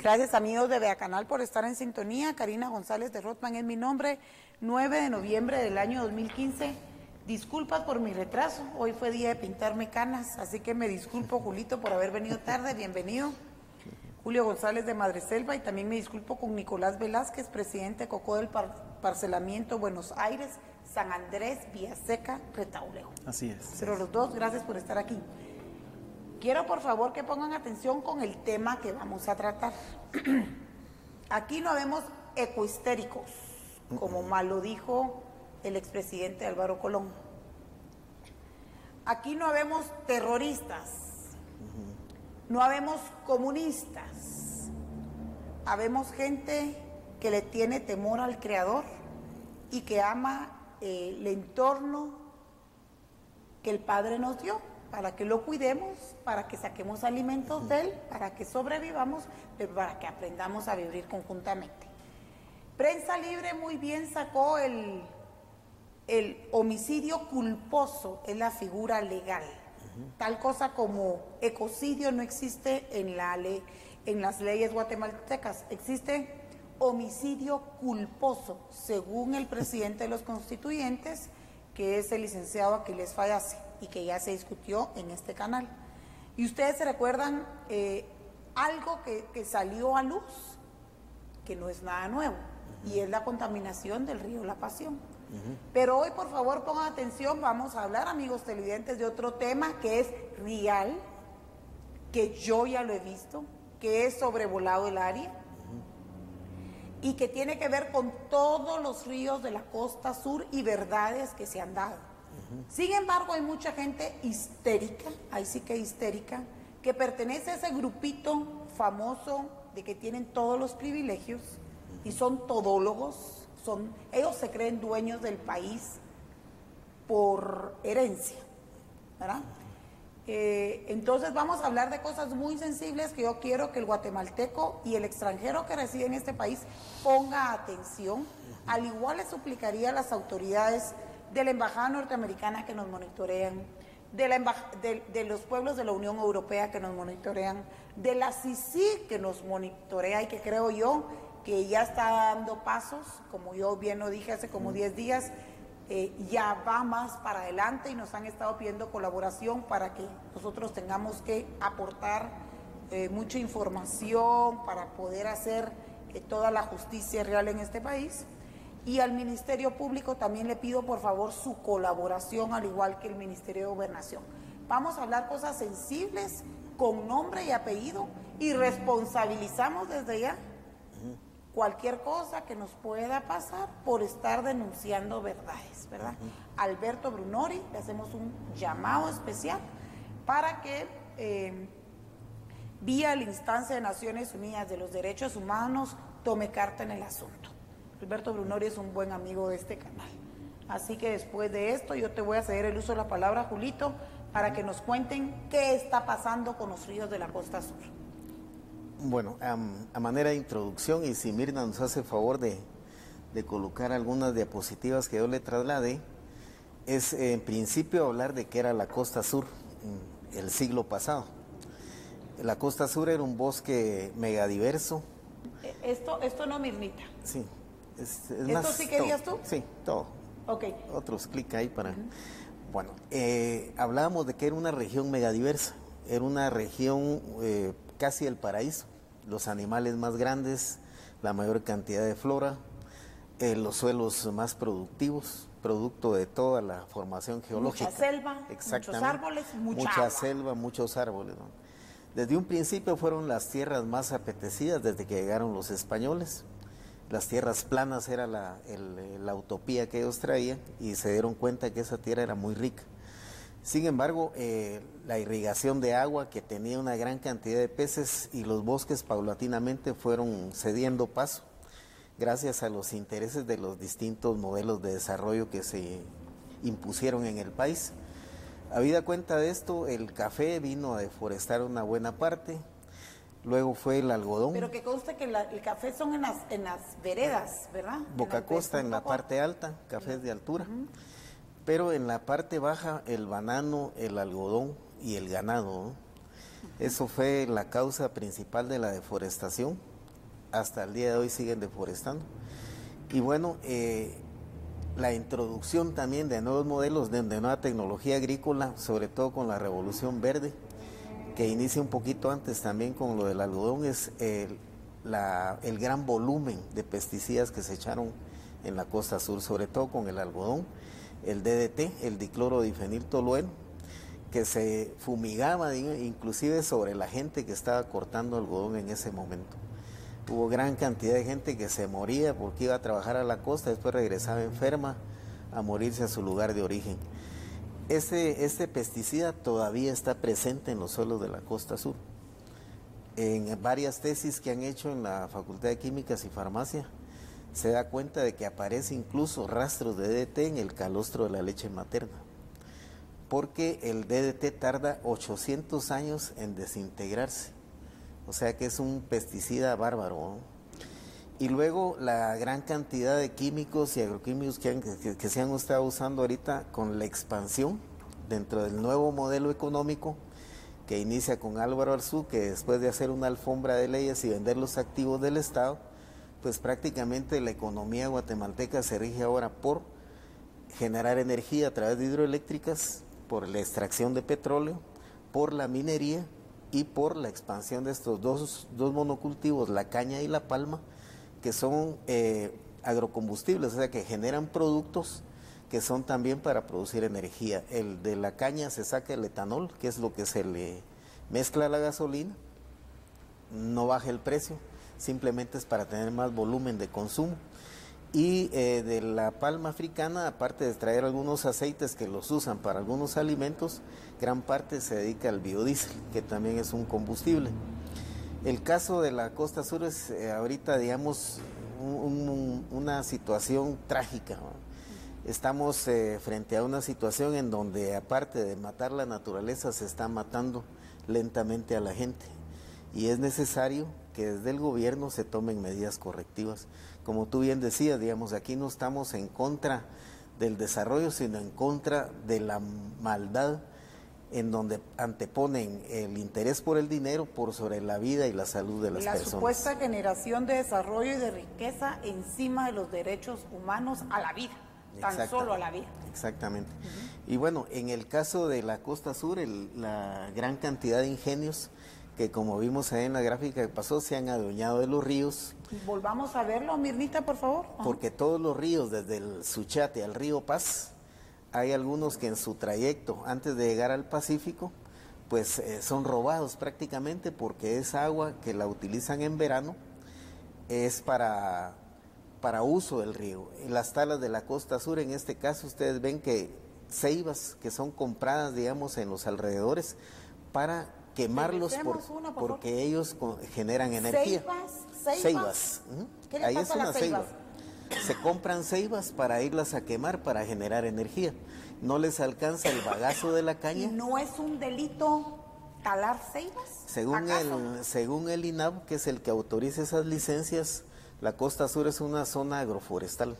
Gracias amigos de Vea Canal por estar en sintonía. Karina González de Rothman es mi nombre. 9 de noviembre del año 2015. Disculpas por mi retraso. Hoy fue día de pintarme canas, así que me disculpo, Julito, por haber venido tarde. Bienvenido. Julio González de Madreselva, y también me disculpo con Nicolás Velázquez, presidente Cocó del Parcelamiento Buenos Aires, San Andrés, Villaseca, Retaulejo. Así es. Pero los dos, gracias por estar aquí. Quiero por favor que pongan atención con el tema que vamos a tratar. Aquí no vemos ecohistéricos, como mal lo dijo el expresidente Álvaro Colón. Aquí no vemos terroristas, no habemos comunistas, habemos gente que le tiene temor al Creador y que ama el entorno que el Padre nos dio, para que lo cuidemos, para que saquemos alimentos de él, para que sobrevivamos, pero para que aprendamos a vivir conjuntamente. Prensa Libre muy bien sacó el homicidio culposo, es la figura legal. Tal cosa como ecocidio no existe en las leyes guatemaltecas, existe homicidio culposo, según el presidente de los constituyentes, que es el licenciado Aquiles Fayase, y que ya se discutió en este canal. Y ustedes se recuerdan algo que salió a luz, que no es nada nuevo, y es la contaminación del río La Pasión. Pero hoy, por favor, pongan atención, vamos a hablar, amigos televidentes, de otro tema que es real, que yo ya lo he visto, que es sobrevolado el área, y que tiene que ver con todos los ríos de la costa sur y verdades que se han dado. Sin embargo, hay mucha gente histérica, ahí sí que histérica, que pertenece a ese grupito famoso de que tienen todos los privilegios y son todólogos, ellos se creen dueños del país por herencia, ¿verdad? Entonces vamos a hablar de cosas muy sensibles que yo quiero que el guatemalteco y el extranjero que reside en este país ponga atención. Al igual le suplicaría a las autoridades de la Embajada Norteamericana que nos monitorean, de los pueblos de la Unión Europea que nos monitorean, de la CICIG que nos monitorea y que creo yo que ya está dando pasos, como yo bien lo dije hace como 10 días, ya va más para adelante y nos han estado pidiendo colaboración para que nosotros tengamos que aportar mucha información para poder hacer toda la justicia real en este país. Y al Ministerio Público también le pido por favor su colaboración, al igual que el Ministerio de Gobernación. Vamos a hablar cosas sensibles con nombre y apellido y responsabilizamos desde ya cualquier cosa que nos pueda pasar por estar denunciando verdades, ¿verdad? Alberto Brunori, le hacemos un llamado especial para que vía la instancia de Naciones Unidas de los Derechos Humanos tome carta en el asunto. Alberto Brunori es un buen amigo de este canal. Así que después de esto yo te voy a ceder el uso de la palabra, Julito, para que nos cuenten qué está pasando con los ríos de la costa sur. Bueno, a manera de introducción, y si Mirna nos hace favor de colocar algunas diapositivas que yo le traslade, es en principio hablar de qué era la costa sur el siglo pasado. La costa sur era un bosque megadiverso. Esto no, Mirnita. Sí. ¿Esto más sí querías tú? Sí, todo. Ok. Otros clic ahí para... Bueno, hablábamos de que era una región megadiversa, era una región casi el paraíso, los animales más grandes, la mayor cantidad de flora, los suelos más productivos, producto de toda la formación geológica. Mucha selva, muchos árboles, mucha agua. Selva, muchos árboles, ¿no? Desde un principio fueron las tierras más apetecidas desde que llegaron los españoles. Las tierras planas era la utopía que ellos traían y se dieron cuenta que esa tierra era muy rica. Sin embargo, la irrigación de agua, que tenía una gran cantidad de peces, y los bosques paulatinamente fueron cediendo paso gracias a los intereses de los distintos modelos de desarrollo que se impusieron en el país. Habida cuenta de esto, el café vino a deforestar una buena parte. Luego fue el algodón. Pero que conste que el café son en las veredas, ¿verdad? Boca Costa en la parte alta, cafés de altura. Pero en la parte baja el banano, el algodón y el ganado, ¿no? Eso fue la causa principal de la deforestación. hasta el día de hoy siguen deforestando. Y bueno, la introducción también de nuevos modelos de nueva tecnología agrícola, sobre todo con la revolución verde, que inicia un poquito antes también con lo del algodón, es el gran volumen de pesticidas que se echaron en la costa sur, sobre todo con el algodón, el DDT, el diclorodifeniltolueno, que se fumigaba inclusive sobre la gente que estaba cortando algodón en ese momento. Hubo gran cantidad de gente que se moría porque iba a trabajar a la costa, después regresaba enferma a morirse a su lugar de origen. Este pesticida todavía está presente en los suelos de la costa sur. En varias tesis que han hecho en la Facultad de Químicas y Farmacia, se da cuenta de que aparece incluso rastros de DDT en el calostro de la leche materna, porque el DDT tarda 800 años en desintegrarse. O sea que es un pesticida bárbaro, ¿no? Y luego la gran cantidad de químicos y agroquímicos que se han estado usando ahorita con la expansión dentro del nuevo modelo económico que inicia con Álvaro Arzú, que después de hacer una alfombra de leyes y vender los activos del Estado, pues prácticamente la economía guatemalteca se rige ahora por generar energía a través de hidroeléctricas, por la extracción de petróleo, por la minería y por la expansión de estos dos monocultivos, la caña y la palma, que son agrocombustibles, o sea que generan productos que son también para producir energía. El de la caña se saca el etanol, que es lo que se le mezcla a la gasolina, no baja el precio, simplemente es para tener más volumen de consumo. Y de la palma africana, aparte de extraer algunos aceites que los usan para algunos alimentos, gran parte se dedica al biodiesel, que también es un combustible. El caso de la costa sur es ahorita, digamos, una situación trágica, ¿no? Estamos frente a una situación en donde, aparte de matar la naturaleza, se está matando lentamente a la gente. Y es necesario que desde el gobierno se tomen medidas correctivas. Como tú bien decías, digamos, aquí no estamos en contra del desarrollo, sino en contra de la maldad, en donde anteponen el interés por el dinero por sobre la vida y la salud de las personas. La supuesta generación de desarrollo y de riqueza encima de los derechos humanos a la vida, tan solo a la vida. Exactamente. Y bueno, en el caso de la costa sur, la gran cantidad de ingenios que, como vimos ahí en la gráfica que pasó, se han adueñado de los ríos. Volvamos a verlo, Mirnita, por favor. Porque todos los ríos, desde el Suchate al río Paz, hay algunos que en su trayecto, antes de llegar al Pacífico, pues son robados prácticamente, porque esa agua que la utilizan en verano es para uso del río. En las talas de la costa sur, en este caso, ustedes ven que ceibas que son compradas, digamos, en los alrededores para quemarlos porque ellos generan energía. Ceibas. ¿Qué le pasa a las ceibas? Se compran ceibas para irlas a quemar, para generar energía. No les alcanza el bagazo de la caña. ¿Y no es un delito talar ceibas? Según el INAV, que es el que autoriza esas licencias, la costa sur es una zona agroforestal.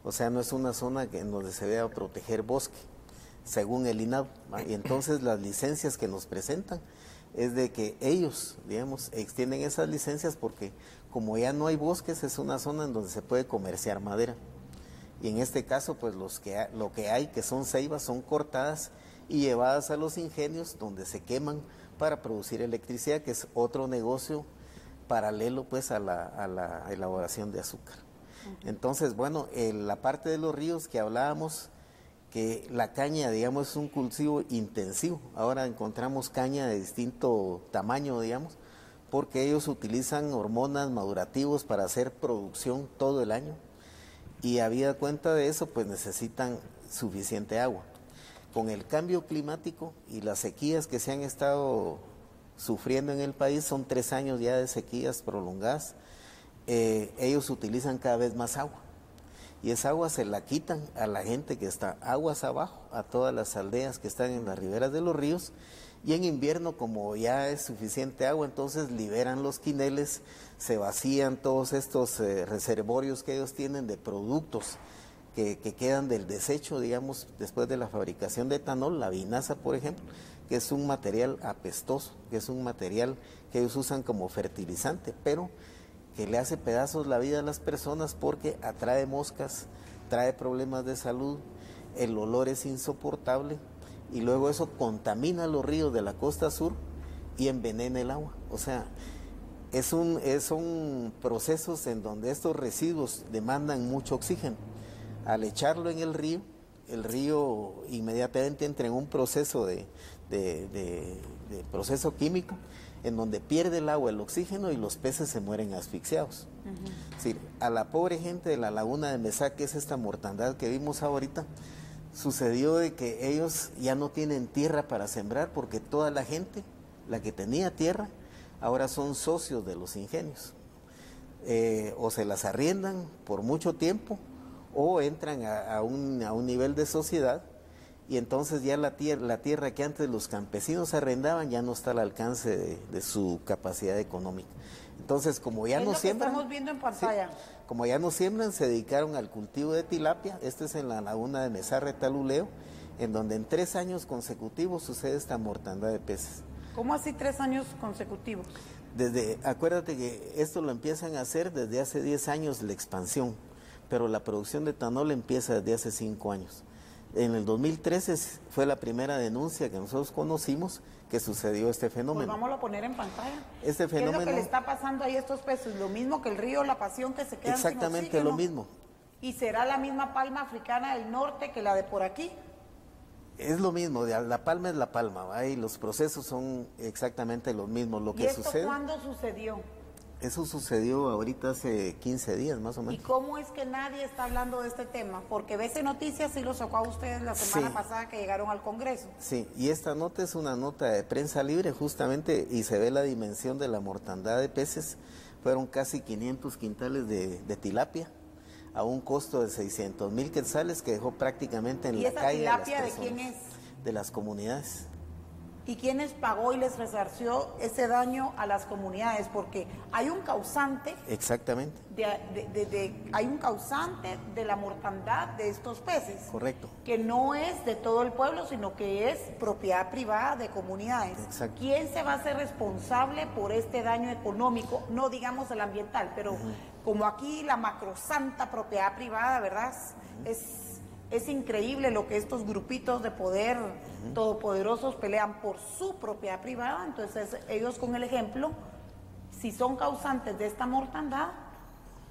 O sea, no es una zona en donde se deba proteger bosque, según el INAV. Y entonces las licencias que nos presentan es de que ellos, digamos, extienden esas licencias porque como ya no hay bosques, es una zona en donde se puede comerciar madera. Y en este caso, pues lo que hay, que son ceibas, son cortadas y llevadas a los ingenios donde se queman para producir electricidad, que es otro negocio paralelo pues a la elaboración de azúcar. Entonces, bueno, la parte de los ríos que hablábamos, que la caña, digamos, es un cultivo intensivo. Ahora encontramos caña de distinto tamaño, digamos, porque ellos utilizan hormonas madurativos para hacer producción todo el año. Y habida cuenta de eso, pues necesitan suficiente agua. Con el cambio climático y las sequías que se han estado sufriendo en el país, son 3 años ya de sequías prolongadas, ellos utilizan cada vez más agua. Y esa agua se la quitan a la gente que está aguas abajo, a todas las aldeas que están en las riberas de los ríos, y en invierno, como ya es suficiente agua, entonces liberan los quineles, se vacían todos estos reservorios que ellos tienen de productos que quedan del desecho, digamos, después de la fabricación de etanol, la vinaza, por ejemplo, que es un material apestoso, que es un material que ellos usan como fertilizante, pero que le hace pedazos la vida a las personas porque atrae moscas, trae problemas de salud, el olor es insoportable y luego eso contamina los ríos de la costa sur y envenena el agua. O sea, son procesos en donde estos residuos demandan mucho oxígeno. Al echarlo en el río inmediatamente entra en un proceso de proceso químico en donde pierde el agua el oxígeno y los peces se mueren asfixiados. Es decir, a la pobre gente de la laguna de Mesac, que es esta mortandad que vimos ahorita, sucedió de que ellos ya no tienen tierra para sembrar porque toda la gente, la que tenía tierra, ahora son socios de los ingenios. O se las arriendan por mucho tiempo o entran a un nivel de sociedad y entonces ya la tierra que antes los campesinos arrendaban ya no está al alcance de su capacidad económica. Entonces, como ya no siembran, estamos viendo en pantalla. Sí, como ya no siembran, se dedicaron al cultivo de tilapia. Este es en la laguna de Mesarre, Taluleo, en donde en 3 años consecutivos sucede esta mortandad de peces. ¿Cómo así 3 años consecutivos? Acuérdate que esto lo empiezan a hacer desde hace 10 años la expansión, pero la producción de etanol empieza desde hace 5 años. En el 2013 fue la primera denuncia que nosotros conocimos que sucedió este fenómeno. Pues vámonos a poner en pantalla. Este fenómeno, ¿qué es lo que le está pasando ahí a estos peces? Lo mismo que el río La Pasión, que se quedan sin oxígeno. Exactamente lo mismo. ¿Y será la misma palma africana del norte que la de por aquí? Es lo mismo, la palma es la palma, ¿va? Y los procesos son exactamente los mismos. Lo que ¿Y esto sucede, cuándo sucedió? Eso sucedió ahorita hace 15 días más o menos. ¿Y cómo es que nadie está hablando de este tema? Porque BC Noticias sí lo sacó a ustedes la semana pasada que llegaron al Congreso. Sí, y esta nota es una nota de prensa libre justamente y se ve la dimensión de la mortandad de peces. Fueron casi 500 quintales de tilapia a un costo de 600,000 quetzales que dejó prácticamente en la calle. ¿Y esa tilapia de quién es? De las comunidades. ¿Y quién les pagó y les resarció ese daño a las comunidades? Porque hay un causante. Exactamente. Hay un causante de la mortandad de estos peces. Correcto. Que no es de todo el pueblo, sino que es propiedad privada de comunidades. Exacto. ¿Quién se va a hacer responsable por este daño económico? No digamos el ambiental, pero como aquí la macrosanta propiedad privada, ¿verdad? Es increíble lo que estos grupitos de poder todopoderosos pelean por su propiedad privada. Entonces ellos, con el ejemplo, si son causantes de esta mortandad,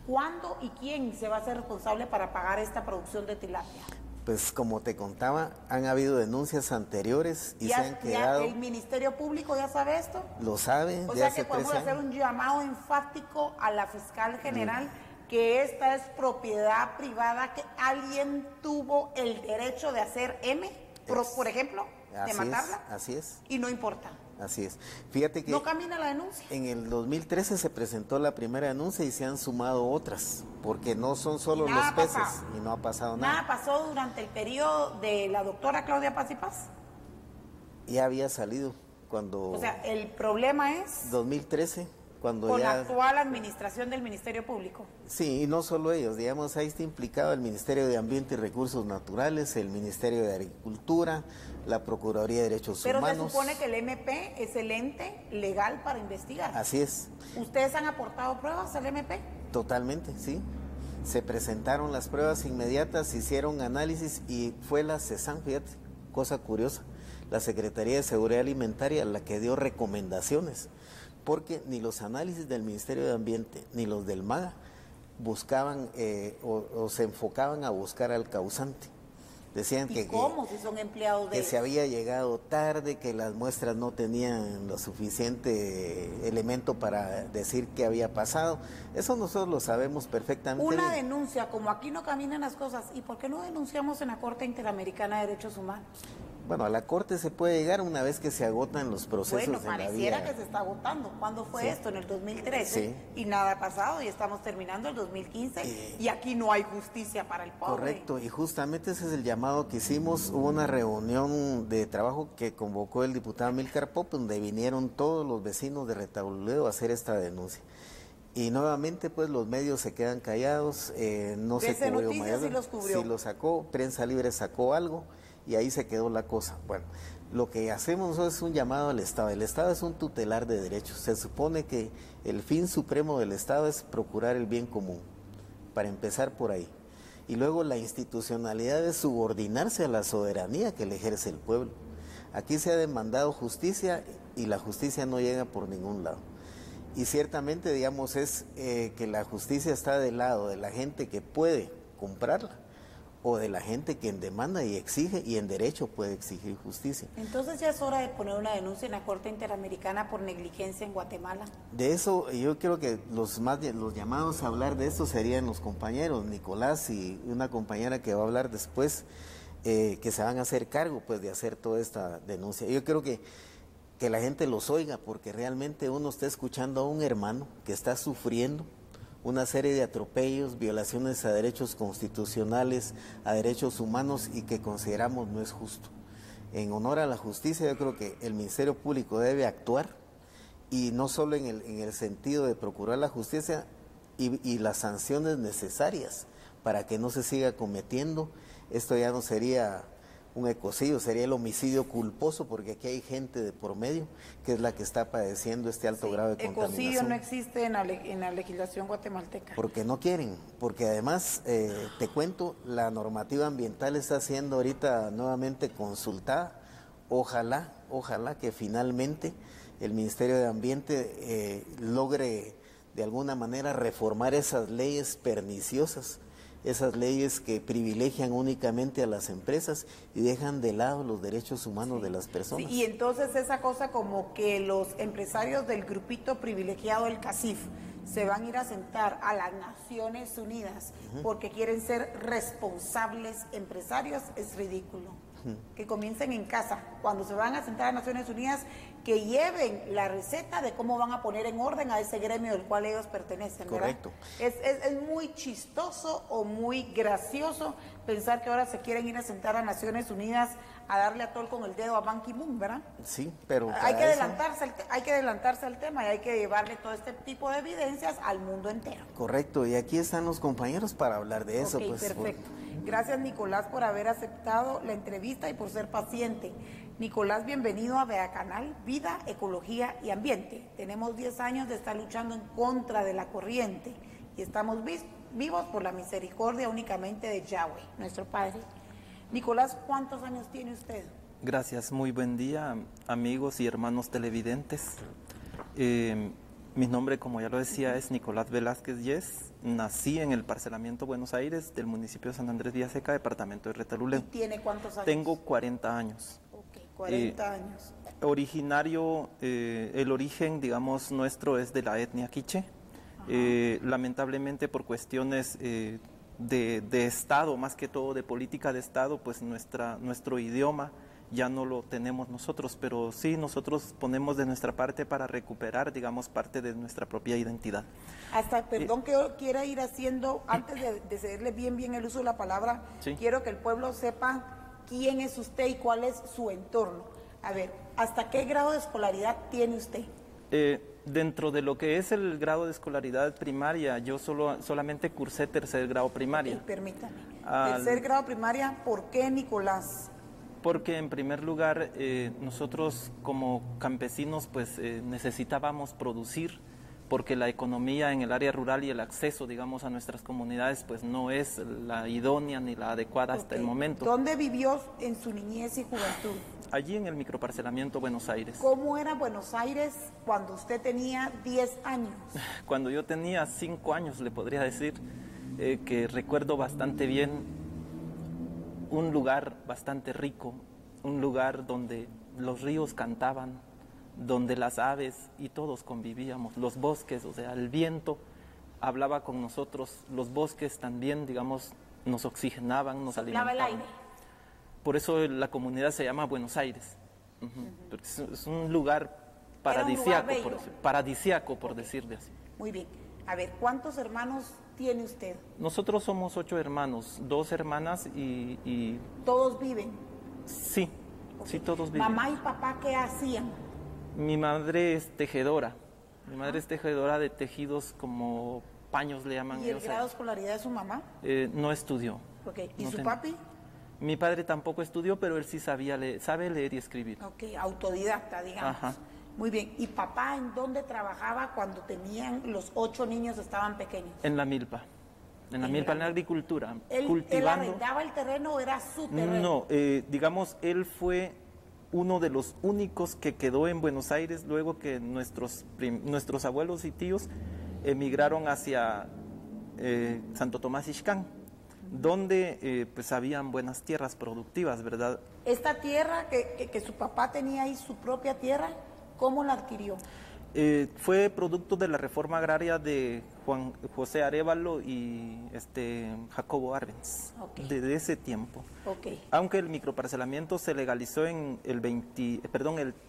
¿cuándo y quién se va a hacer responsable para pagar esta producción de tilapia? Pues como te contaba, han habido denuncias anteriores y se han quedado... ¿El Ministerio Público ya sabe esto? Lo sabe. O sea que podemos hacer un llamado enfático a la fiscal general que esta es propiedad privada, que alguien tuvo el derecho de hacer por ejemplo, de matarla. Así es. Y no importa. Así es. Fíjate que... ¿No camina la denuncia? En el 2013 se presentó la primera denuncia y se han sumado otras, porque no son solo los peces y no ha pasado nada. ¿Nada pasó durante el periodo de la doctora Claudia Paz y Paz? Ya había salido cuando... O sea, el problema es... 2013, cuando con ya... la actual administración del Ministerio Público. Sí, y no solo ellos, digamos, ahí está implicado el Ministerio de Ambiente y Recursos Naturales, el Ministerio de Agricultura, la Procuraduría de Derechos Humanos. Pero se supone que el MP es el ente legal para investigar. Así es. ¿Ustedes han aportado pruebas al MP? Totalmente, sí. Se presentaron las pruebas inmediatas, hicieron análisis y fue la CESAN, fíjate, cosa curiosa, la Secretaría de Seguridad Alimentaria la que dio recomendaciones, porque ni los análisis del Ministerio de Ambiente ni los del MAGA buscaban o se enfocaban a buscar al causante. Decían ¿Y cómo? Si son empleados de... Que se había llegado tarde, que las muestras no tenían lo suficiente elemento para decir qué había pasado. Eso nosotros lo sabemos perfectamente. Una denuncia, como aquí no caminan las cosas, ¿y por qué no denunciamos en la Corte Interamericana de Derechos Humanos? Bueno, a la Corte se puede llegar una vez que se agotan los procesos en la vía. Pareciera que se está agotando. ¿Cuándo fue esto? En el 2013. Sí. Y nada ha pasado y estamos terminando el 2015 y aquí no hay justicia para el pobre. Correcto, y justamente ese es el llamado que hicimos. Hubo una reunión de trabajo que convocó el diputado Amílcar Pop, donde vinieron todos los vecinos de Retaluleo a hacer esta denuncia. Y nuevamente pues los medios se quedan callados, no se cubrió Noticias mayor. Sí los cubrió. Sí lo sacó, Prensa Libre sacó algo y ahí se quedó la cosa. Bueno, Lo que hacemos nosotros es un llamado al Estado. El Estado es un tutelar de derechos. Se supone que el fin supremo del Estado es procurar el bien común, para empezar por ahí. Y luego la institucionalidad es subordinarse a la soberanía que le ejerce el pueblo. Aquí se ha demandado justicia y la justicia no llega por ningún lado. Y ciertamente, digamos, es que la justicia está del lado de la gente que puede comprarla o de la gente que en demanda y exige y en derecho puede exigir justicia. Entonces ya es hora de poner una denuncia en la Corte Interamericana por negligencia en Guatemala. De eso yo creo que los llamados a hablar de esto serían los compañeros Nicolás y una compañera que va a hablar después, que se van a hacer cargo pues de hacer toda esta denuncia. Yo creo que la gente los oiga, porque realmente uno está escuchando a un hermano que está sufriendo una serie de atropellos, violaciones a derechos constitucionales, a derechos humanos, y que consideramos no es justo. En honor a la justicia, yo creo que el Ministerio Público debe actuar, y no solo en el sentido de procurar la justicia y las sanciones necesarias para que no se siga cometiendo. Esto ya no sería un ecocidio, sería el homicidio culposo, porque aquí hay gente de por medio que es la que está padeciendo este alto grado de contaminación. Ecocidio no existe en la legislación guatemalteca. Porque no quieren, porque además, te cuento, la normativa ambiental está siendo ahorita nuevamente consultada. Ojalá que finalmente el Ministerio de Ambiente logre de alguna manera reformar esas leyes perniciosas, esas leyes que privilegian únicamente a las empresas y dejan de lado los derechos humanos de las personas. Sí, y entonces esa cosa como que los empresarios del grupito privilegiado del CACIF se van a ir a sentar a las Naciones Unidas porque quieren ser responsables empresarios, es ridículo. Que comiencen en casa, cuando se van a sentar a Naciones Unidas, que lleven la receta de cómo van a poner en orden a ese gremio del cual ellos pertenecen, ¿verdad? Correcto. Es muy chistoso o muy gracioso pensar que ahora se quieren ir a sentar a Naciones Unidas a darle a tol con el dedo a Ban Ki-moon, ¿verdad? Sí, pero hay que adelantarse al tema y hay que llevarle todo este tipo de evidencias al mundo entero. Correcto, y aquí están los compañeros para hablar de eso. Ok, perfecto. Gracias, Nicolás, por haber aceptado la entrevista y por ser paciente. Nicolás, bienvenido a Vea Canal, Vida, Ecología y Ambiente. Tenemos 10 años de estar luchando en contra de la corriente y estamos vivos por la misericordia únicamente de Yahweh, nuestro Padre. Nicolás, ¿cuántos años tiene usted? Gracias, muy buen día, amigos y hermanos televidentes. Mi nombre, como ya lo decía, es Nicolás Velázquez Yes. Nací en el parcelamiento Buenos Aires del municipio de San Andrés Villaseca, departamento de Retaluleu. ¿Y tiene cuántos años? Tengo 40 años. Ok, 40 años. Originario, el origen, digamos, nuestro es de la etnia quiché. Lamentablemente por cuestiones de Estado, más que todo de política de Estado, pues nuestro idioma ya no lo tenemos nosotros, pero sí nosotros ponemos de nuestra parte para recuperar, digamos, parte de nuestra propia identidad. Hasta, perdón que yo quiera ir haciendo, antes de cederle bien el uso de la palabra, sí. Quiero que el pueblo sepa quién es usted y cuál es su entorno. A ver, ¿hasta qué grado de escolaridad tiene usted? Dentro de lo que es el grado de escolaridad primaria, yo solamente cursé tercer grado primaria. Okay, permítame. Tercer grado primaria, ¿por qué, Nicolás? Porque en primer lugar nosotros como campesinos pues necesitábamos producir, porque la economía en el área rural y el acceso, digamos, a nuestras comunidades pues no es la idónea ni la adecuada hasta el momento. ¿Dónde vivió en su niñez y juventud? Allí en el microparcelamiento Buenos Aires. ¿Cómo era Buenos Aires cuando usted tenía 10 años? Cuando yo tenía 5 años, le podría decir que recuerdo bastante bien un lugar bastante rico, un lugar donde los ríos cantaban, donde las aves y todos convivíamos, los bosques, o sea, el viento hablaba con nosotros, los bosques también, digamos, nos oxigenaban, nos alimentaban. El aire. Por eso la comunidad se llama Buenos Aires. Porque es un lugar paradisíaco, por decirle así. Muy bien. A ver, ¿cuántos hermanos tiene usted? Nosotros somos 8 hermanos, 2 hermanas y... ¿Todos viven? Sí, sí, todos viven. ¿Mamá y papá qué hacían? Mi madre es tejedora. Mi madre es tejedora de tejidos como paños, le llaman. ¿Y el grado de escolaridad de su mamá? No estudió. Okay. ¿Y no su papi? Mi padre tampoco estudió, pero él sí sabe leer y escribir. Ok, autodidacta, digamos. Ajá. Muy bien. ¿Y papá en dónde trabajaba cuando tenían los 8 niños estaban pequeños? En la milpa. En la milpa, en la agricultura. ¿Él cultivando. arrendaba el terreno o era su terreno? No, digamos, él fue uno de los únicos que quedó en Buenos Aires luego que nuestros abuelos y tíos emigraron hacia Santo Tomás Ixcán, donde pues habían buenas tierras productivas, ¿verdad? ¿Esta tierra que su papá tenía ahí, su propia tierra, cómo la adquirió? Fue producto de la reforma agraria de Juan José Arévalo y Jacobo Arbenz, Ok. de ese tiempo. Ok. Aunque el microparcelamiento se legalizó en el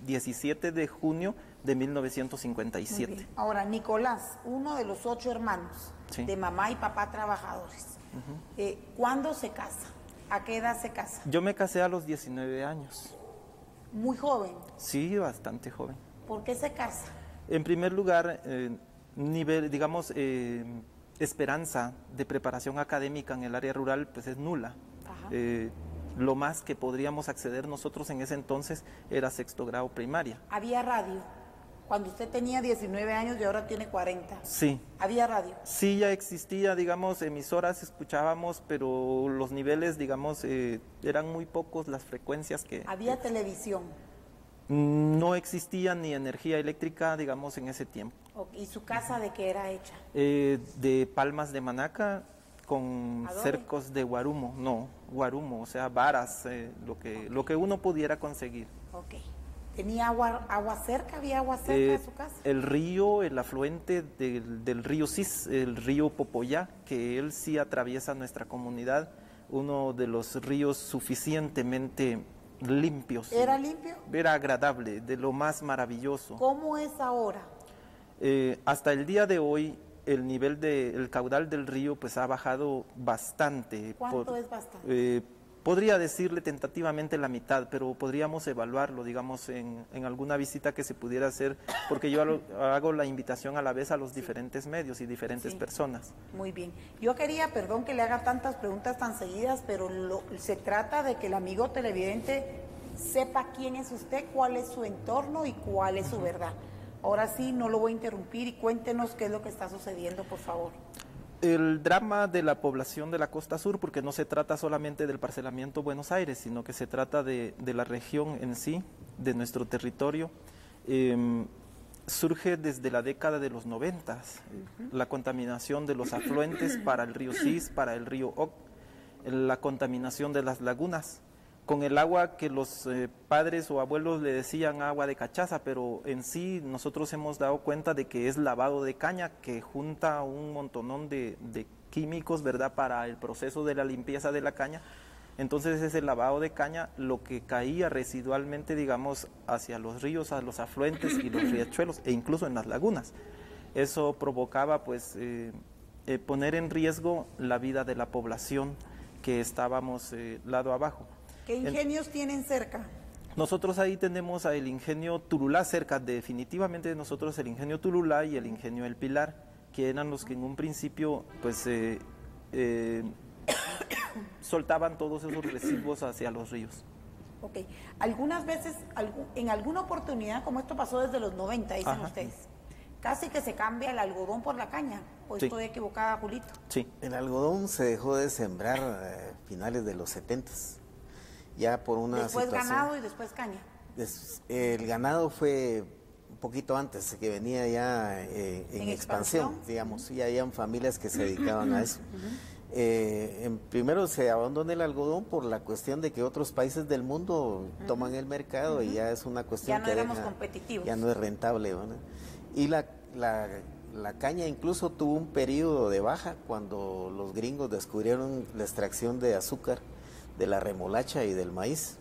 17 de junio de Muy 1957. bien. Ahora, Nicolás, uno de los 8 hermanos, Sí. de mamá y papá trabajadores, ¿cuándo se casa? ¿A qué edad se casa? Yo me casé a los 19 años. Muy joven. Sí, bastante joven. ¿Por qué se casa? En primer lugar, nivel, digamos, esperanza de preparación académica en el área rural, pues es nula. Ajá. Lo más que podríamos acceder nosotros en ese entonces era 6º grado primaria. Había radio. Cuando usted tenía 19 años y ahora tiene 40. Sí, Había radio. sí ya existía, digamos, emisoras, escuchábamos, pero los niveles, digamos, eran muy pocos las frecuencias que... Había televisión. No existía ni energía eléctrica, digamos, en ese tiempo. ¿Y su casa de qué era hecha? De palmas de manaca con ¿Adobe? cercos de guarumo, o sea, varas, lo que uno pudiera conseguir. Ok. ¿Tenía agua cerca? ¿Había agua cerca de su casa? El río, el afluente del río Cis, el río Popoyá, que él sí atraviesa nuestra comunidad, uno de los ríos suficientemente limpios. ¿Era limpio? Era agradable, de lo más maravilloso. ¿Cómo es ahora? Hasta el día de hoy, el caudal del río pues ha bajado bastante. ¿Cuánto es bastante? Podría decirle tentativamente la mitad, pero podríamos evaluarlo, digamos, en alguna visita que se pudiera hacer, porque yo hago la invitación a la vez a los diferentes medios y diferentes Sí. personas. Muy bien. Yo quería, perdón que le haga tantas preguntas tan seguidas, pero se trata de que el amigo televidente sepa quién es usted, cuál es su entorno y cuál es su verdad. Ahora sí, no lo voy a interrumpir y cuéntenos qué es lo que está sucediendo, por favor. El drama de la población de la costa sur, porque no se trata solamente del parcelamiento Buenos Aires, sino que se trata de la región en sí, de nuestro territorio, surge desde la década de los 90. La contaminación de los afluentes para el río Cis, para el río Oc, la contaminación de las lagunas, con el agua que los padres o abuelos le decían agua de cachaza, pero en sí nosotros hemos dado cuenta de que es lavado de caña, que junta un montonón de químicos, ¿verdad?, para el proceso de la limpieza de la caña. Entonces ese lavado de caña, lo que caía residualmente, digamos, hacia los ríos, a los afluentes y los riachuelos, e incluso en las lagunas. Eso provocaba, pues, poner en riesgo la vida de la población que estábamos lado abajo. ¿Qué ingenios tienen cerca? Nosotros ahí tenemos el ingenio Turulá cerca, definitivamente de nosotros el ingenio Turulá y el ingenio El Pilar, que eran los que en un principio pues soltaban todos esos residuos hacia los ríos. Ok. Algunas veces, en alguna oportunidad, como esto pasó desde los 90, dicen Ajá. ustedes, casi que se cambia el algodón por la caña. ¿O Sí. estoy equivocada, Julito? Sí. El algodón se dejó de sembrar a finales de los 70s, ya por una Después situación. ganado y después caña. El ganado fue un poquito antes, que venía ya en expansión, digamos, y habían familias que se dedicaban a eso. Primero se abandona el algodón por la cuestión de que otros países del mundo toman el mercado y ya es una cuestión Ya no que éramos competitivos. ya no es rentable, ¿verdad? Y la caña incluso tuvo un periodo de baja cuando los gringos descubrieron la extracción de azúcar de la remolacha y del maíz,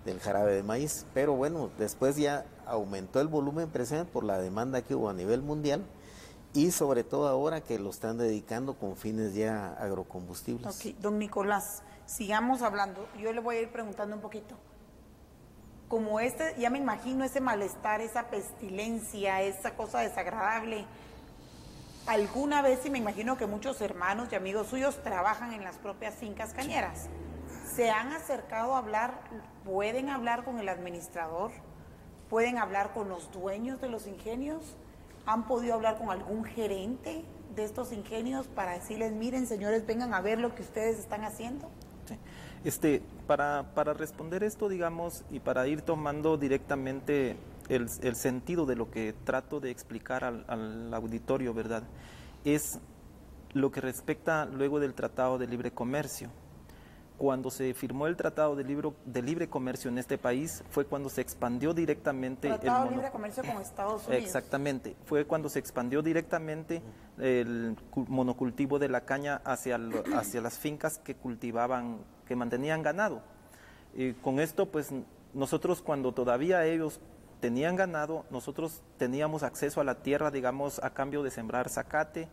del jarabe de maíz, pero bueno, después ya aumentó el volumen presente por la demanda que hubo a nivel mundial y sobre todo ahora que lo están dedicando con fines ya agrocombustibles. Ok, don Nicolás, sigamos hablando. Yo le voy a ir preguntando un poquito. Como ya me imagino ese malestar, esa pestilencia, esa cosa desagradable. Alguna vez, y me imagino que muchos hermanos y amigos suyos trabajan en las propias fincas cañeras. ¿Se han acercado a hablar? ¿Pueden hablar con el administrador? ¿Pueden hablar con los dueños de los ingenios? ¿Han podido hablar con algún gerente de estos ingenios para decirles, miren, señores, vengan a ver lo que ustedes están haciendo? Sí. Para responder esto, digamos, y para ir tomando directamente el sentido de lo que trato de explicar al auditorio, ¿verdad? Es lo que respecta luego del Tratado de Libre Comercio. Cuando se firmó el Tratado de Libre Comercio en este país, fue cuando se expandió directamente Tratado de Libre Comercio con Estados Unidos. Exactamente, fue cuando se expandió directamente el monocultivo de la caña hacia las fincas que cultivaban, que mantenían ganado. Con esto, pues, nosotros cuando todavía ellos tenían ganado, nosotros teníamos acceso a la tierra, digamos, a cambio de sembrar zacate,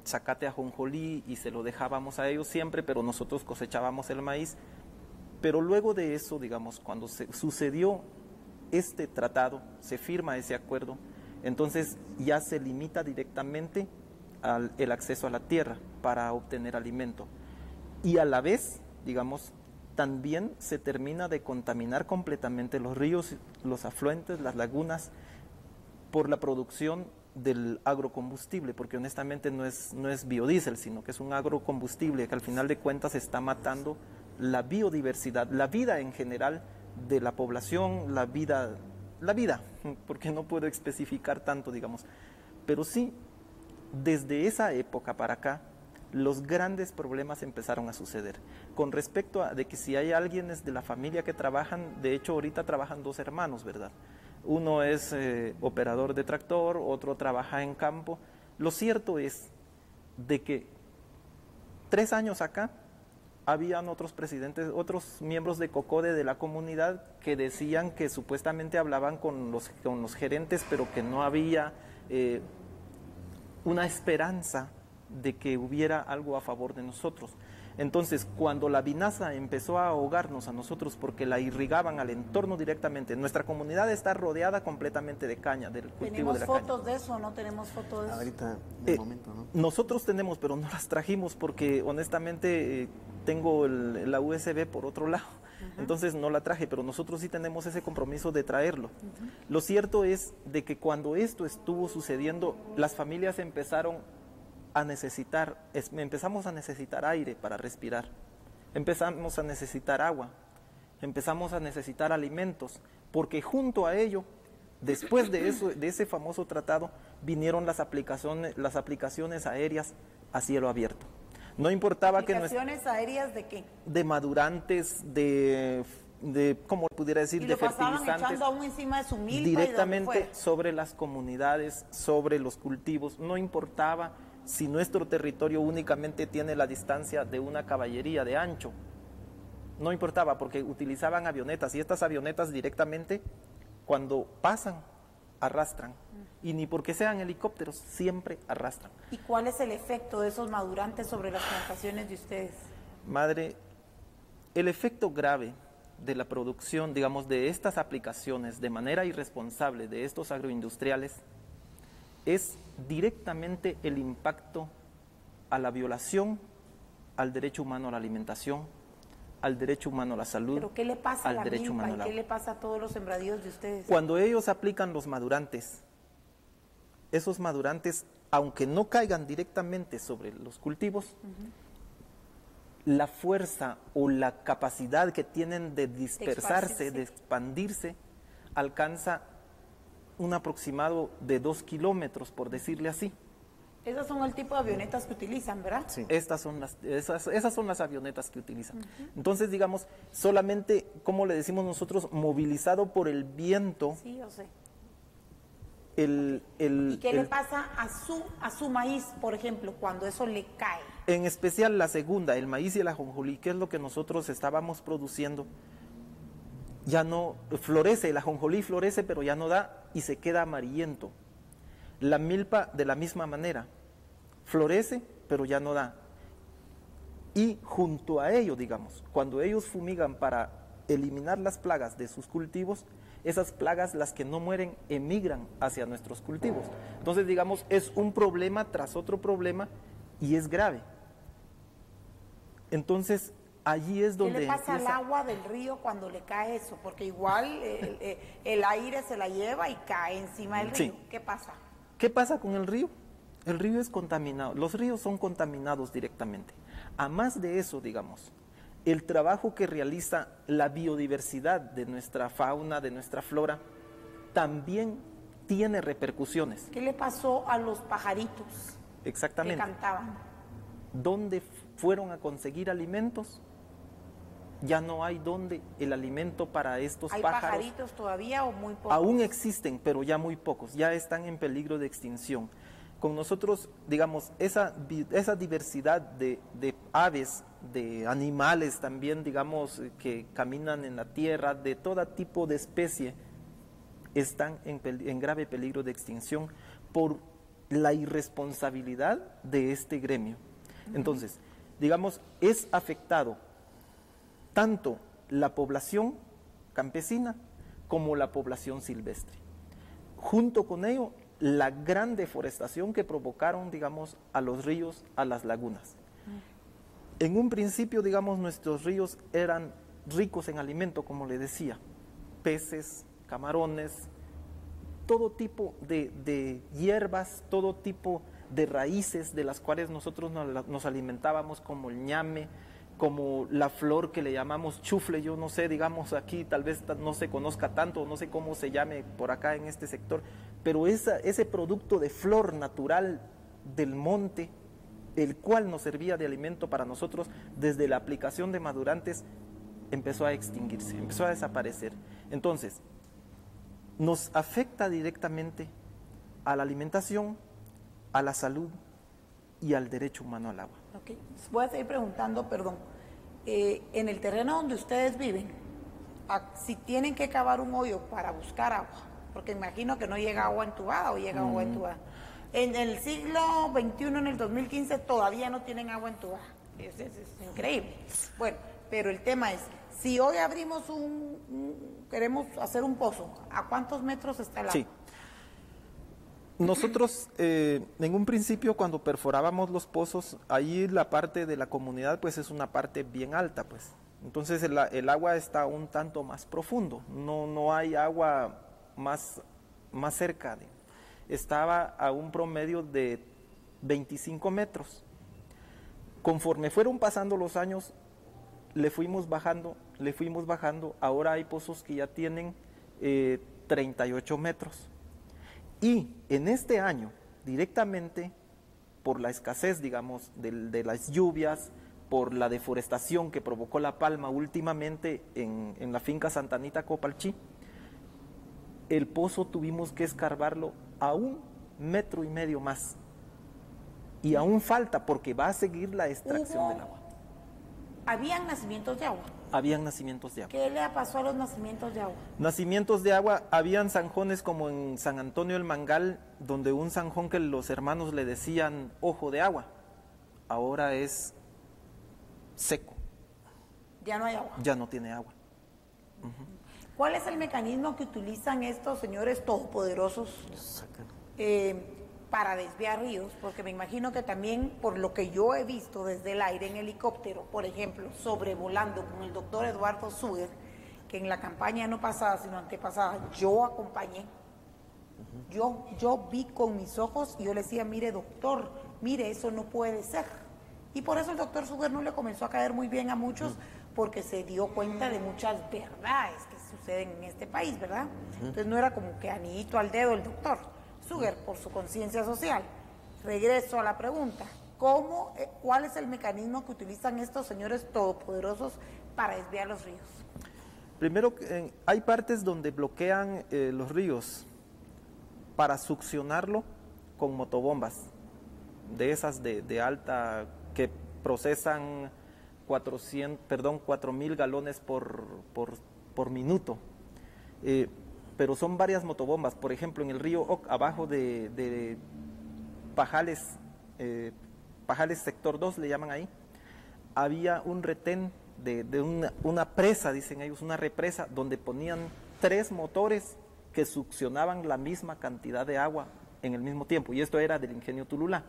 zacate ajonjolí, y se lo dejábamos a ellos siempre, pero nosotros cosechábamos el maíz. Pero luego de eso, digamos, cuando se sucedió este tratado, se firma ese acuerdo, entonces ya se limita directamente el acceso a la tierra para obtener alimento. Y a la vez, digamos, también se termina de contaminar completamente los ríos, los afluentes, las lagunas, por la producción del agrocombustible, porque honestamente no es biodiesel, sino que es un agrocombustible que al final de cuentas está matando la biodiversidad, la vida en general de la población, la vida, porque no puedo especificar tanto, digamos. Pero sí, desde esa época para acá, los grandes problemas empezaron a suceder. Con respecto a de que si hay alguien de la familia que trabajan, de hecho ahorita trabajan 2 hermanos, ¿verdad? Uno es operador de tractor, otro trabaja en campo. Lo cierto es de que 3 años acá habían otros presidentes, otros miembros de COCODE de la comunidad que decían que supuestamente hablaban con los gerentes, pero que no había una esperanza de que hubiera algo a favor de nosotros. Entonces, cuando la vinaza empezó a ahogarnos a nosotros porque la irrigaban al entorno directamente, nuestra comunidad está rodeada completamente de caña, del cultivo de la caña. ¿Tenemos fotos de eso o no tenemos fotos de eso? Ahorita, de momento, ¿no? Nosotros tenemos, pero no las trajimos porque honestamente tengo la USB por otro lado. Entonces no la traje, pero nosotros sí tenemos ese compromiso de traerlo. Lo cierto es de que cuando esto estuvo sucediendo, las familias empezamos a necesitar aire para respirar, empezamos a necesitar agua, empezamos a necesitar alimentos, porque junto a ello, después de eso, de ese famoso tratado, vinieron las aplicaciones aéreas a cielo abierto. No importaba que ¿Aplicaciones aéreas de qué? De madurantes, de ¿cómo pudiera decir? ¿Y de lo pasaban fertilizantes, echando aún encima de su milpa? directamente sobre las comunidades, sobre los cultivos. No importaba si nuestro territorio únicamente tiene la distancia de una caballería de ancho. No importaba, porque utilizaban avionetas, y estas avionetas directamente, cuando pasan, arrastran. Y ni porque sean helicópteros, siempre arrastran. ¿Y cuál es el efecto de esos madurantes sobre las plantaciones de ustedes? Madre, el efecto grave de la producción, digamos, de estas aplicaciones de manera irresponsable de estos agroindustriales es directamente el impacto a la violación al derecho humano a la alimentación, al derecho humano a la salud. ¿Pero qué le pasa a la derecho milpa humano y al qué agua. le pasa a todos los sembradíos de ustedes? Cuando ellos aplican los madurantes, esos madurantes, aunque no caigan directamente sobre los cultivos, la fuerza o la capacidad que tienen de dispersarse, de expandirse, alcanza un aproximado de 2 kilómetros, por decirle así. Esos son el tipo de avionetas que utilizan, ¿verdad? Sí. Esas son las avionetas que utilizan. Entonces, digamos, solamente, como le decimos nosotros, movilizado por el viento. Sí, yo sé. ¿Y qué le pasa a su maíz, por ejemplo, cuando eso le cae? En especial la segunda, el maíz y el ajonjolí, que es lo que nosotros estábamos produciendo, ya no florece, el ajonjolí florece, pero ya no da y se queda amarillento. La milpa de la misma manera, florece, pero ya no da. Y junto a ello, digamos, cuando ellos fumigan para eliminar las plagas de sus cultivos, esas plagas, las que no mueren, emigran hacia nuestros cultivos. Entonces, digamos, es un problema tras otro problema y es grave. Entonces, allí es donde ¿Qué le pasa empieza... al agua del río cuando le cae eso? Porque igual el aire se la lleva y cae encima del río. Sí. ¿Qué pasa? ¿Qué pasa con el río? El río es contaminado, los ríos son contaminados directamente. A más de eso, digamos, el trabajo que realiza la biodiversidad de nuestra fauna, de nuestra flora, también tiene repercusiones. ¿Qué le pasó a los pajaritos Exactamente. que cantaban? ¿Dónde fueron a conseguir alimentos? Ya no hay donde el alimento para estos ¿Hay pájaros. pajaritos todavía o muy pocos? Aún existen, pero ya muy pocos, ya están en peligro de extinción. Con nosotros, digamos, esa diversidad de aves, de animales también, digamos, que caminan en la tierra, de todo tipo de especie, están en grave peligro de extinción por la irresponsabilidad de este gremio. Entonces, digamos, es afectado tanto la población campesina como la población silvestre. Junto con ello, la gran deforestación que provocaron, digamos, a los ríos, a las lagunas. En un principio, digamos, nuestros ríos eran ricos en alimento, como le decía, peces, camarones, todo tipo de hierbas, todo tipo de raíces de las cuales nosotros nos alimentábamos, como el ñame, como la flor que le llamamos chufle. Yo no sé, digamos, aquí tal vez no se conozca tanto, no sé cómo se llame por acá en este sector, pero ese producto de flor natural del monte, el cual nos servía de alimento para nosotros, desde la aplicación de madurantes, empezó a extinguirse, empezó a desaparecer. Entonces, nos afecta directamente a la alimentación, a la salud y al derecho humano al agua. Okay. Voy a seguir preguntando, perdón. En el terreno donde ustedes viven, si tienen que cavar un hoyo para buscar agua, porque imagino que no llega agua entubada o llega agua entubada. En el siglo XXI, en el 2015, todavía no tienen agua entubada. Es increíble. Bueno, pero el tema es, si hoy abrimos queremos hacer un pozo, ¿a cuántos metros está el agua? Sí. Nosotros, en un principio, cuando perforábamos los pozos, ahí la parte de la comunidad, pues es una parte bien alta, pues. Entonces el agua está un tanto más profundo, no hay agua más cerca. Estaba a un promedio de 25 metros. Conforme fueron pasando los años, le fuimos bajando, ahora hay pozos que ya tienen 38 metros. Y en este año, directamente, por la escasez, digamos, de las lluvias, por la deforestación que provocó la palma últimamente en la finca Santa Anita Copalchí, el pozo tuvimos que escarbarlo a 1,5 metros más. Y aún falta, porque va a seguir la extracción del agua. ¿Habían nacimientos de agua? Habían nacimientos de agua. ¿Qué le pasó a los nacimientos de agua? Nacimientos de agua, habían zanjones como en San Antonio el Mangal, donde un zanjón que los hermanos le decían ojo de agua, ahora es seco. Ya no hay agua. Ya no tiene agua. ¿Cuál es el mecanismo que utilizan estos señores todopoderosos para desviar ríos? Porque me imagino que también, por lo que yo he visto desde el aire en helicóptero, por ejemplo, sobrevolando con el doctor Eduardo Suger, que en la campaña no pasada, sino antepasada, yo acompañé, yo vi con mis ojos y yo le decía, mire doctor, mire, eso no puede ser. Y por eso el doctor Suger no le comenzó a caer muy bien a muchos, porque se dio cuenta de muchas verdades que suceden en este país, ¿verdad? Entonces no era como que anillito al dedo el doctor Suger por su conciencia social. Regreso a la pregunta, ¿cuál es el mecanismo que utilizan estos señores todopoderosos para desviar los ríos? Primero, hay partes donde bloquean los ríos para succionarlo con motobombas, de esas de alta, que procesan 4.000 galones por minuto. Pero son varias motobombas. Por ejemplo, en el río Oc, abajo de Pajales, Pajales sector 2 le llaman ahí, había un retén de una presa, dicen ellos, una represa, donde ponían 3 motores que succionaban la misma cantidad de agua en el mismo tiempo, y esto era del Ingenio Tululá,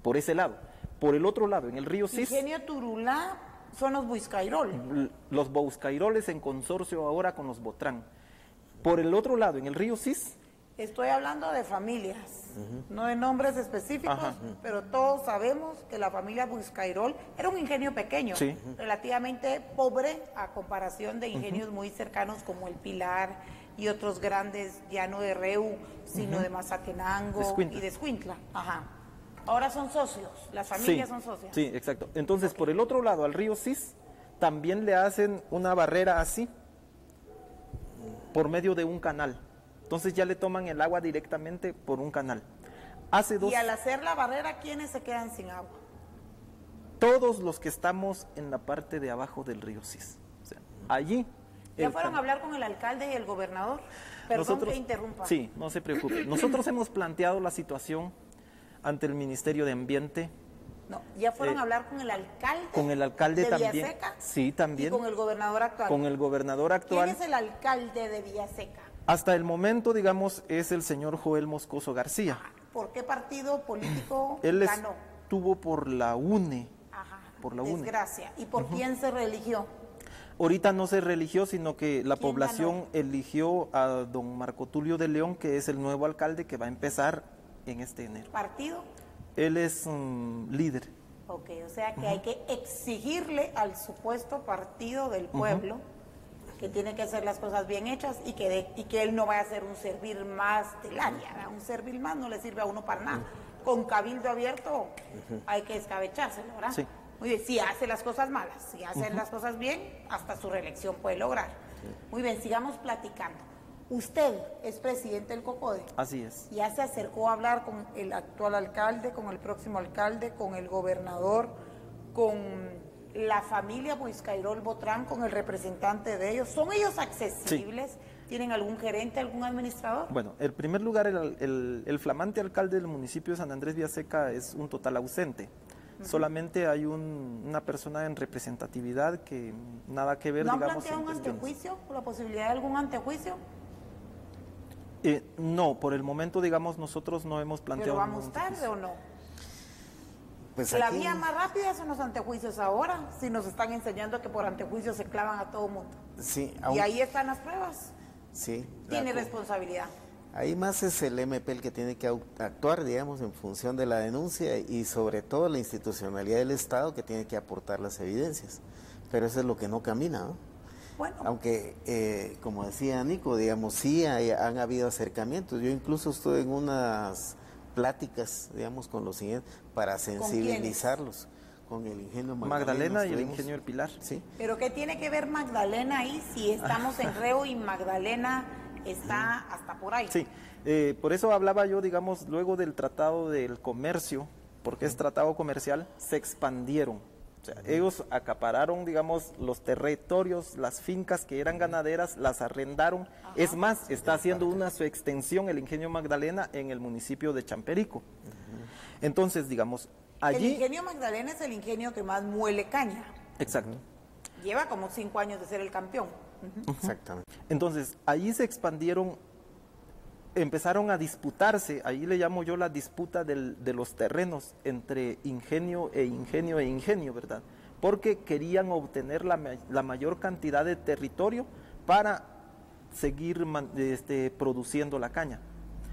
por ese lado. Por el otro lado, en el río Cis... Ingenio Turulá, son los Buizcairol. Los Buizcairoles en consorcio ahora con los Botrán. Por el otro lado, en el río Cis. Estoy hablando de familias, no de nombres específicos, pero todos sabemos que la familia Buizcairol era un ingenio pequeño, sí, relativamente pobre a comparación de ingenios muy cercanos como el Pilar y otros grandes, ya no de Reu, sino de Mazatenango y de Escuintla. Ajá. Ahora son socios, las familias son socias. Sí, exacto. Entonces, por el otro lado, al río Cis, también le hacen una barrera así, por medio de un canal. Entonces ya le toman el agua directamente por un canal. Y al hacer la barrera, ¿quiénes se quedan sin agua? Todos los que estamos en la parte de abajo del río Cis. O sea, allí... ¿Ya fueron a hablar con el alcalde y el gobernador? Perdón que interrumpa. Sí, no se preocupe. Nosotros hemos planteado la situación ante el Ministerio de Ambiente. No, ¿ya fueron a hablar con el alcalde? Con el alcalde de también. Villaseca? Sí, también. ¿Y con el gobernador actual? Con el gobernador actual. ¿Quién es el alcalde de Villaseca? Hasta el momento, digamos, es el señor Joel Moscoso García. ¿Por qué partido político Él ganó? Estuvo por la UNE. Ajá, por la UNE. Desgracia. ¿Y por quién se reeligió? Ahorita no se religió, sino que la ¿Quién población ganó? eligió a don Marco Tulio de León, que es el nuevo alcalde que va a empezar en este enero. ¿Partido? Él es líder. Ok, o sea que hay que exigirle al supuesto partido del pueblo que tiene que hacer las cosas bien hechas y que él no vaya a ser un servil más del área, ¿verdad? Un servil más no le sirve a uno para nada. Con cabildo abierto hay que escabechárselo, ¿verdad? Sí. Muy bien, si hace las cosas malas, si hace las cosas bien, hasta su reelección puede lograr. Muy bien, sigamos platicando. Usted es presidente del COCODE. Así es. Ya se acercó a hablar con el actual alcalde, con el próximo alcalde, con el gobernador, con la familia Buizcairol Botrán, con el representante de ellos. ¿Son ellos accesibles? Sí. ¿Tienen algún gerente, algún administrador? Bueno, en primer lugar, el flamante alcalde del municipio de San Andrés Villaseca es un total ausente. Solamente hay una persona en representatividad que nada que ver, ¿No han digamos, planteado un antejuicio, la posibilidad de algún antejuicio? No, por el momento, digamos, nosotros no hemos planteado. ¿Pero vamos tarde o no? Pues la aquí... vía más rápida son los antejuicios ahora, si nos están enseñando que por antejuicios se clavan a todo mundo. Sí, y ahí están las pruebas. Sí. Tiene responsabilidad. Ahí más es el MP el que tiene que actuar, digamos, en función de la denuncia y sobre todo la institucionalidad del Estado que tiene que aportar las evidencias. Pero eso es lo que no camina, ¿no? Bueno. Aunque, como decía Nico, digamos, sí han habido acercamientos. Yo incluso estuve en unas pláticas, digamos, con los ingenieros para sensibilizarlos. ¿Con el ingenio Magdalena y el ingenio El Pilar. Sí. ¿Pero qué tiene que ver Magdalena ahí si estamos en Reu y Magdalena está hasta por ahí? Sí, por eso hablaba yo, digamos, luego del Tratado del Comercio, porque es tratado comercial, se expandieron. O sea, ellos acapararon, digamos, los territorios, las fincas que eran ganaderas, las arrendaron. Es más, está haciendo su extensión el ingenio Magdalena en el municipio de Champerico. Entonces, digamos, allí... El ingenio Magdalena es el ingenio que más muele caña. Exacto. Lleva como 5 años de ser el campeón. Exactamente. Entonces, allí se expandieron, empezaron a disputarse, ahí le llamo yo la disputa de los terrenos entre ingenio e ingenio e ingenio, ¿verdad? Porque querían obtener la mayor cantidad de territorio para seguir produciendo la caña.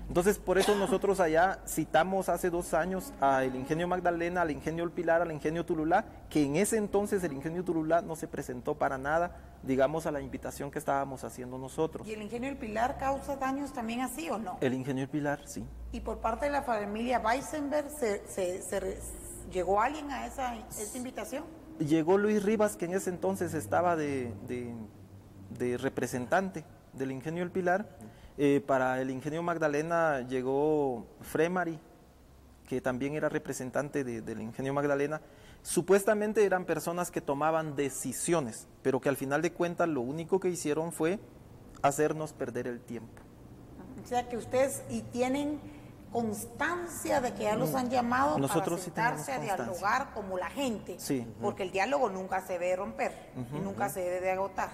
Entonces, por eso nosotros allá citamos hace 2 años al ingenio Magdalena, al ingenio El Pilar, al ingenio Tululá, que en ese entonces el ingenio Tululá no se presentó para nada, digamos, a la invitación que estábamos haciendo nosotros. ¿Y el ingenio El Pilar causa daños también así o no? El ingenio El Pilar, sí. ¿Y por parte de la familia Weissenberg llegó alguien a esa invitación? Llegó Luis Rivas, que en ese entonces estaba de representante del ingenio El Pilar. Para el ingenio Magdalena llegó Fremari, que también era representante del ingenio Magdalena. Supuestamente eran personas que tomaban decisiones, pero que al final de cuentas lo único que hicieron fue hacernos perder el tiempo. O sea que ustedes tienen constancia de que ya los han llamado nosotros para sentarse a dialogar como la gente, sí. Porque el diálogo nunca se debe romper y nunca se debe de agotar.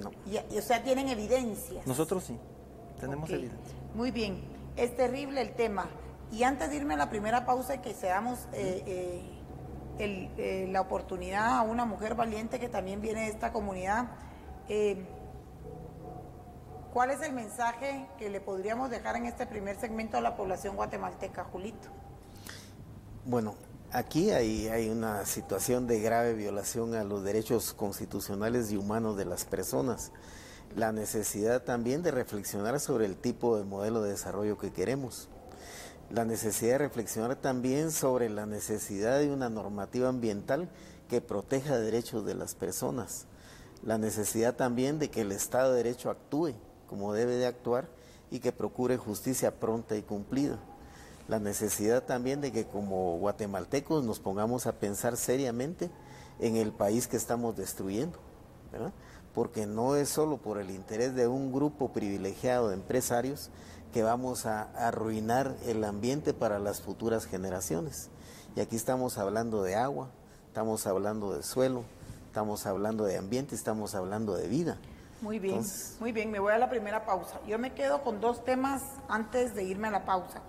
No. Y, o sea, tienen evidencias. Nosotros sí. Tenemos evidencia. Muy bien, es terrible el tema. Y antes de irme a la primera pausa y que seamos la oportunidad a una mujer valiente que también viene de esta comunidad. ¿Cuál es el mensaje que le podríamos dejar en este primer segmento a la población guatemalteca, Julito? Bueno, aquí hay una situación de grave violación a los derechos constitucionales y humanos de las personas. La necesidad también de reflexionar sobre el tipo de modelo de desarrollo que queremos. La necesidad de reflexionar también sobre la necesidad de una normativa ambiental que proteja derechos de las personas. La necesidad también de que el Estado de Derecho actúe como debe de actuar y que procure justicia pronta y cumplida. La necesidad también de que como guatemaltecos nos pongamos a pensar seriamente en el país que estamos destruyendo, ¿verdad? Porque no es solo por el interés de un grupo privilegiado de empresarios que vamos a arruinar el ambiente para las futuras generaciones. Y aquí estamos hablando de agua, estamos hablando de suelo, estamos hablando de ambiente, estamos hablando de vida. Muy bien, Entonces, muy bien, me voy a la primera pausa. Yo me quedo con dos temas antes de irme a la pausa.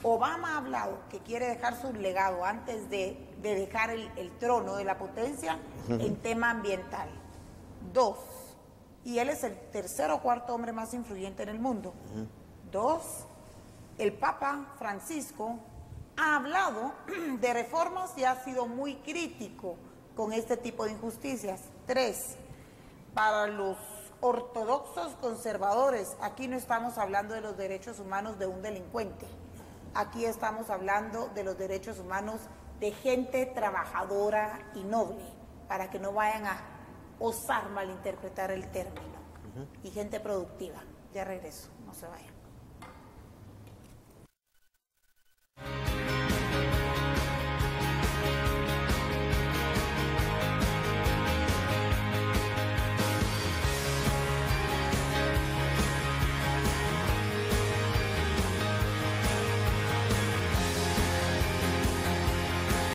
Obama ha hablado que quiere dejar su legado antes de dejar el trono de la potencia en tema ambiental. 2, y él es el tercer o cuarto hombre más influyente en el mundo. 2, el Papa Francisco ha hablado de reformas y ha sido muy crítico con este tipo de injusticias. 3, para los ortodoxos conservadores, aquí no estamos hablando de los derechos humanos de un delincuente, aquí estamos hablando de los derechos humanos de gente trabajadora y noble, para que no vayan a osar malinterpretar el término, y gente productiva. Ya regreso, no se vayan.